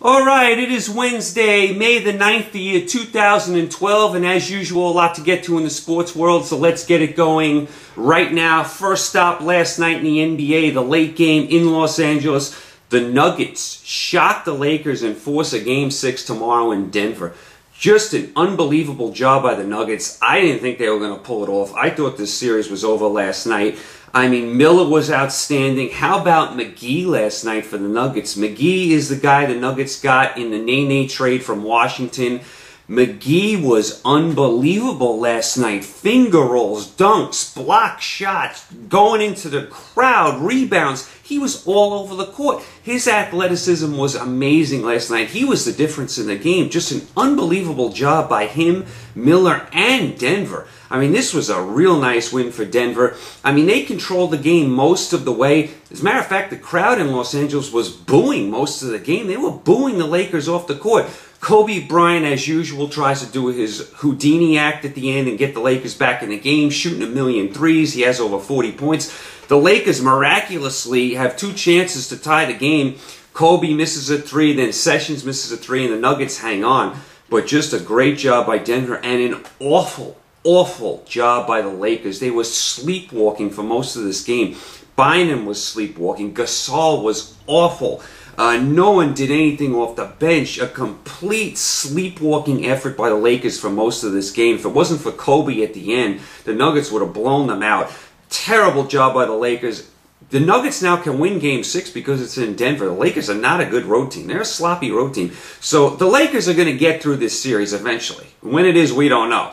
Alright, it is Wednesday, May the 9th, the year 2012, and as usual, a lot to get to in the sports world, so let's get it going right now. First stop last night in the NBA, the late game in Los Angeles. The Nuggets shocked the Lakers and force a Game 6 tomorrow in Denver. Just an unbelievable job by the Nuggets. I didn't think they were going to pull it off. I thought this series was over last night. I mean, Miller was outstanding. How about McGee last night for the Nuggets? McGee is the guy the Nuggets got in the Nene trade from Washington. McGee was unbelievable last night. Finger rolls, dunks, block shots, going into the crowd, rebounds. He was all over the court. His athleticism was amazing last night. He was the difference in the game. Just an unbelievable job by him, Miller, and Denver. I mean, this was a real nice win for Denver. I mean, they controlled the game most of the way. As a matter of fact, the crowd in Los Angeles was booing most of the game. They were booing the Lakers off the court. Kobe Bryant, as usual, tries to do his Houdini act at the end and get the Lakers back in the game, shooting a million threes. He has over 40 points. The Lakers miraculously have two chances to tie the game. Kobe misses a three, then Sessions misses a three, and the Nuggets hang on. But just a great job by Denver and an awful job by the Lakers. They were sleepwalking for most of this game. Bynum was sleepwalking. Gasol was awful. No one did anything off the bench. A complete sleepwalking effort by the Lakers for most of this game. If it wasn't for Kobe at the end, the Nuggets would have blown them out. Terrible job by the Lakers. The Nuggets now can win Game 6 because it's in Denver. The Lakers are not a good road team. They're a sloppy road team. So the Lakers are going to get through this series eventually. When it is, we don't know.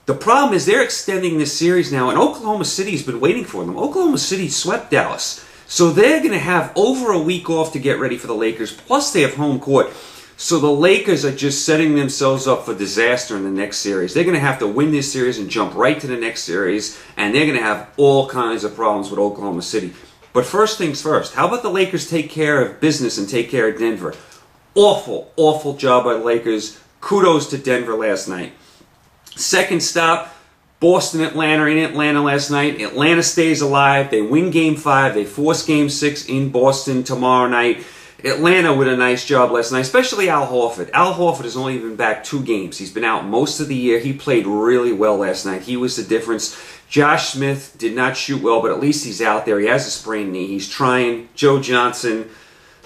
The problem is they're extending this series now, and Oklahoma City's been waiting for them. Oklahoma City swept Dallas. So they're going to have over a week off to get ready for the Lakers, plus they have home court. So the Lakers are just setting themselves up for disaster in the next series. They're going to have to win this series and jump right to the next series, and they're going to have all kinds of problems with Oklahoma City. But first things first, how about the Lakers take care of business and take care of Denver? Awful job by the Lakers. Kudos to Denver last night. Second stop, Boston, Atlanta in Atlanta last night. Atlanta stays alive. They win Game 5. They force Game 6 in Boston tomorrow night. Atlanta with a nice job last night, especially Al Horford. Al Horford has only been back 2 games. He's been out most of the year. He played really well last night. He was the difference. Josh Smith did not shoot well, but at least he's out there. He has a sprained knee. He's trying. Joe Johnson,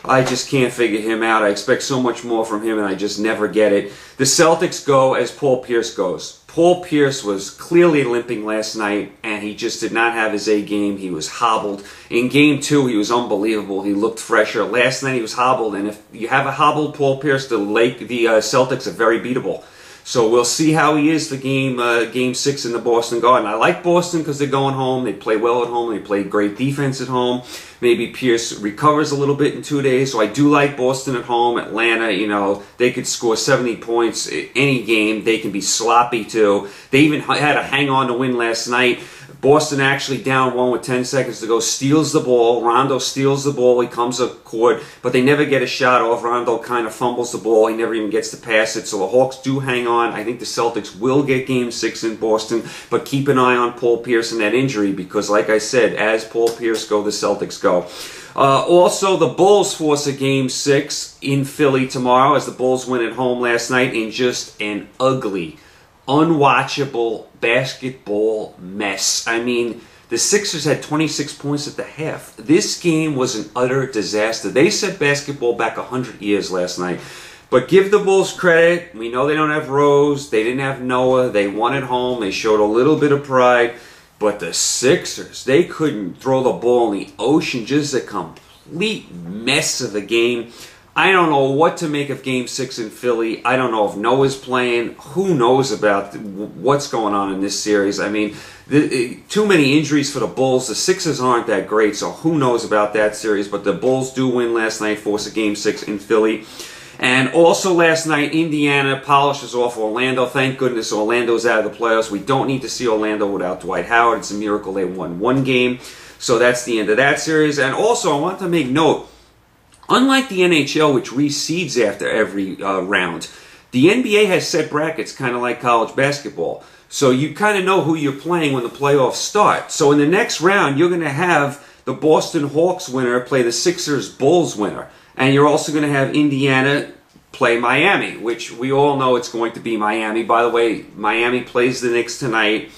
I just can't figure him out. I expect so much more from him, and I just never get it. The Celtics go as Paul Pierce goes. Paul Pierce was clearly limping last night, and he just did not have his A game. He was hobbled. In Game 2, he was unbelievable. He looked fresher. Last night, he was hobbled, and if you have a hobbled Paul Pierce, the Celtics are very beatable. So we'll see how he is for Game 6 in the Boston Garden. I like Boston because they're going home. They play well at home. They play great defense at home. Maybe Pierce recovers a little bit in 2 days. So I do like Boston at home. Atlanta, you know, they could score 70 points any game. They can be sloppy too. They even had a hang-on to win last night. Boston actually down 1 with 10 seconds to go, steals the ball. Rondo steals the ball. He comes up court, but they never get a shot off. Rondo kind of fumbles the ball. He never even gets to pass it. So the Hawks do hang on. I think the Celtics will get Game 6 in Boston, but keep an eye on Paul Pierce and that injury because, like I said, as Paul Pierce go, the Celtics go. Also, the Bulls force a Game 6 in Philly tomorrow as the Bulls win at home last night in just an ugly, unwatchable basketball mess. I mean, the Sixers had 26 points at the half. This game was an utter disaster. They set basketball back 100 years last night. But give the Bulls credit. We know they don't have Rose. They didn't have Noah. They won at home. They showed a little bit of pride. But the Sixers, they couldn't throw the ball in the ocean. Just a complete mess of a game. I don't know what to make of Game 6 in Philly. I don't know if Noah's playing. Who knows about what's going on in this series? I mean, too many injuries for the Bulls. The Sixers aren't that great, so who knows about that series? But the Bulls do win last night, force a Game 6 in Philly. And also last night, Indiana polishes off Orlando. Thank goodness Orlando's out of the playoffs. We don't need to see Orlando without Dwight Howard. It's a miracle they won 1 game. So that's the end of that series. And also, I want to make note, unlike the NHL, which reseeds after every round, the NBA has set brackets, kind of like college basketball. So you kind of know who you're playing when the playoffs start. So in the next round, you're going to have the Boston Hawks winner play the Sixers Bulls winner. And you're also going to have Indiana play Miami, which we all know it's going to be Miami. By the way, Miami plays the Knicks tonight.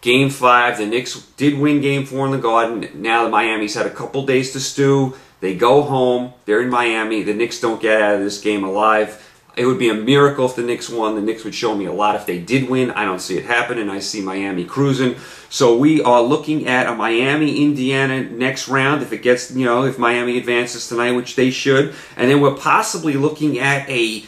Game 5, the Knicks did win Game 4 in the Garden. Now the Miami's had a couple days to stew. They go home. They're in Miami. The Knicks don't get out of this game alive. It would be a miracle if the Knicks won. The Knicks would show me a lot if they did win. I don't see it happening. I see Miami cruising. So we are looking at a Miami-Indiana next round if it gets, if Miami advances tonight, which they should. And then we're possibly looking at a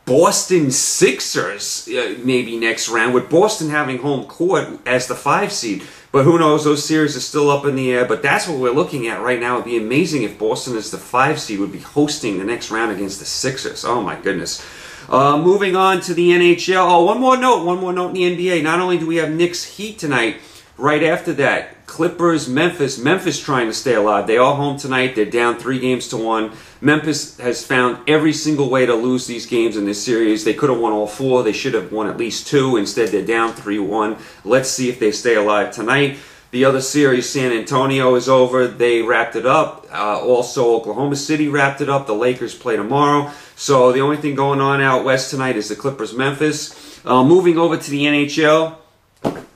Boston Sixers maybe next round, with Boston having home court as the 5 seed. But who knows? Those series are still up in the air. But that's what we're looking at right now. It would be amazing if Boston, as the 5 seed, would be hosting the next round against the Sixers. Oh, my goodness. Moving on to the NHL. Oh, one more note in the NBA. Not only do we have Knicks Heat tonight, right after that, Clippers, Memphis. Memphis trying to stay alive. They are home tonight. They're down 3-1. Memphis has found every single way to lose these games in this series. They could have won all 4. They should have won at least 2. Instead, they're down 3-1. Let's see if they stay alive tonight. The other series, San Antonio, is over. They wrapped it up. Also, Oklahoma City wrapped it up. The Lakers play tomorrow. So the only thing going on out west tonight is the Clippers-Memphis. Moving over to the NHL,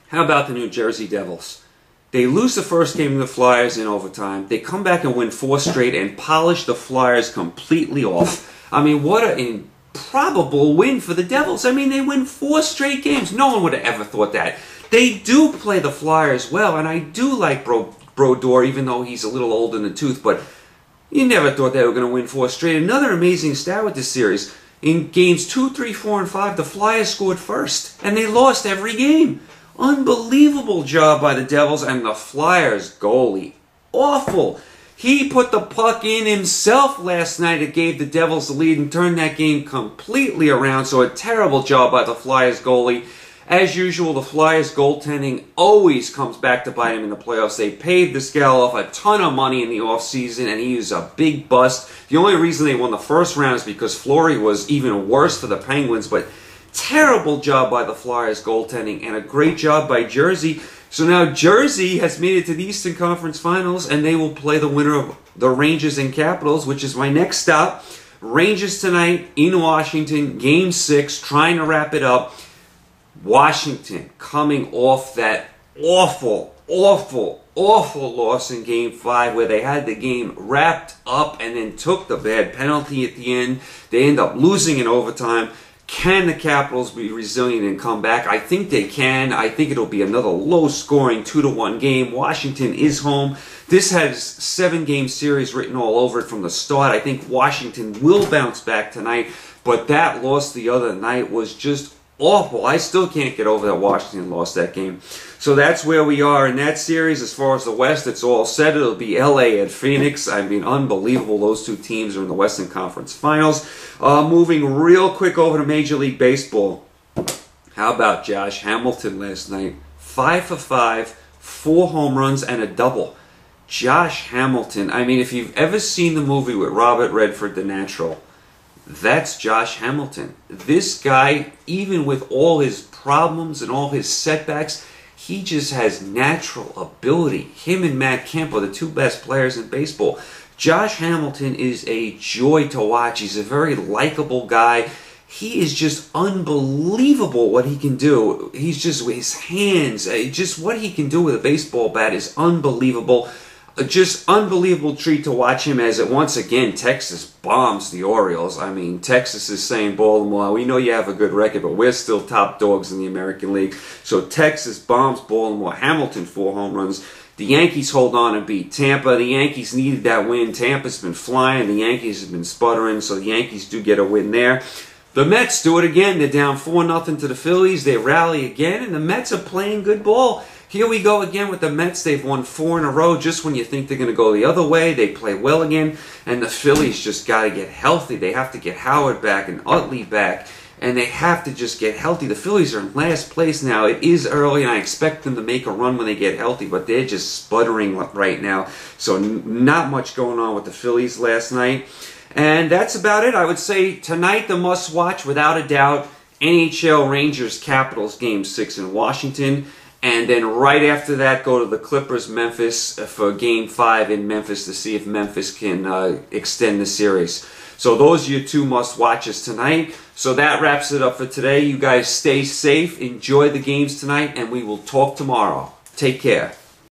how about the New Jersey Devils? They lose the first game to the Flyers in overtime. They come back and win 4 straight and polish the Flyers completely off. I mean, what an improbable win for the Devils. I mean, they win 4 straight games. No one would have ever thought that. They do play the Flyers well, and I do like Brodeur, even though he's a little old in the tooth, but you never thought they were going to win 4 straight. Another amazing stat with this series. In games 2, 3, 4, and 5, the Flyers scored first, and they lost every game. Unbelievable job by the Devils, and the Flyers goalie, awful. He put the puck in himself last night. It gave the Devils the lead and turned that game completely around, so a terrible job by the Flyers goalie. As usual, the Flyers goaltending always comes back to bite him in the playoffs. They paid Vizcaroff a ton of money in the offseason, and he was a big bust. The only reason they won the first round is because Fleury was even worse for the Penguins, but terrible job by the Flyers goaltending, and a great job by Jersey. So now Jersey has made it to the Eastern Conference Finals, and they will play the winner of the Rangers and Capitals, which is my next stop. Rangers tonight in Washington, Game 6, trying to wrap it up. Washington coming off that awful loss in Game 5 where they had the game wrapped up and then took the bad penalty at the end. They end up losing in overtime. Can the Capitals be resilient and come back? I think they can. I think it'll be another low-scoring 2-1 game. Washington is home. This has 7-game series written all over it from the start. I think Washington will bounce back tonight, but that loss the other night was just awful. I still can't get over that Washington lost that game. So that's where we are in that series. As far as the West, it's all set. It'll be LA at Phoenix. I mean, unbelievable. Those 2 teams are in the Western Conference Finals. Moving real quick over to Major League Baseball. How about Josh Hamilton last night? 5 for 5, 4 home runs, and a double. Josh Hamilton. I mean, if you've ever seen the movie with Robert Redford, The Natural, that's Josh Hamilton. This guy, even with all his problems and all his setbacks, he just has natural ability. Him and Matt Kemp are the 2 best players in baseball. Josh Hamilton is a joy to watch. He's a very likable guy. He is just unbelievable what he can do. He's just, with his hands, just what he can do with a baseball bat is unbelievable. Just unbelievable treat to watch him as it once again Texas bombs the Orioles. I mean, Texas is saying, Baltimore, we know you have a good record, but we're still top dogs in the American League. So Texas bombs Baltimore. Hamilton 4 home runs. The Yankees hold on and beat Tampa. The Yankees needed that win. Tampa's been flying. The Yankees have been sputtering, so the Yankees do get a win there. The Mets do it again. They're down 4-0 to the Phillies. They rally again, and the Mets are playing good ball. Here we go again with the Mets. They've won 4 in a row. Just when you think they're going to go the other way, they play well again. And the Phillies just got to get healthy. They have to get Howard back and Utley back. And they have to just get healthy. The Phillies are in last place now. It is early, and I expect them to make a run when they get healthy. But they're just sputtering right now. So not much going on with the Phillies last night. And that's about it. I would say tonight the must-watch, without a doubt, NHL Rangers Capitals Game 6 in Washington. And then right after that, go to the Clippers-Memphis for Game 5 in Memphis to see if Memphis can extend the series. So those are your two must-watches tonight. So that wraps it up for today. You guys stay safe, enjoy the games tonight, and we will talk tomorrow. Take care.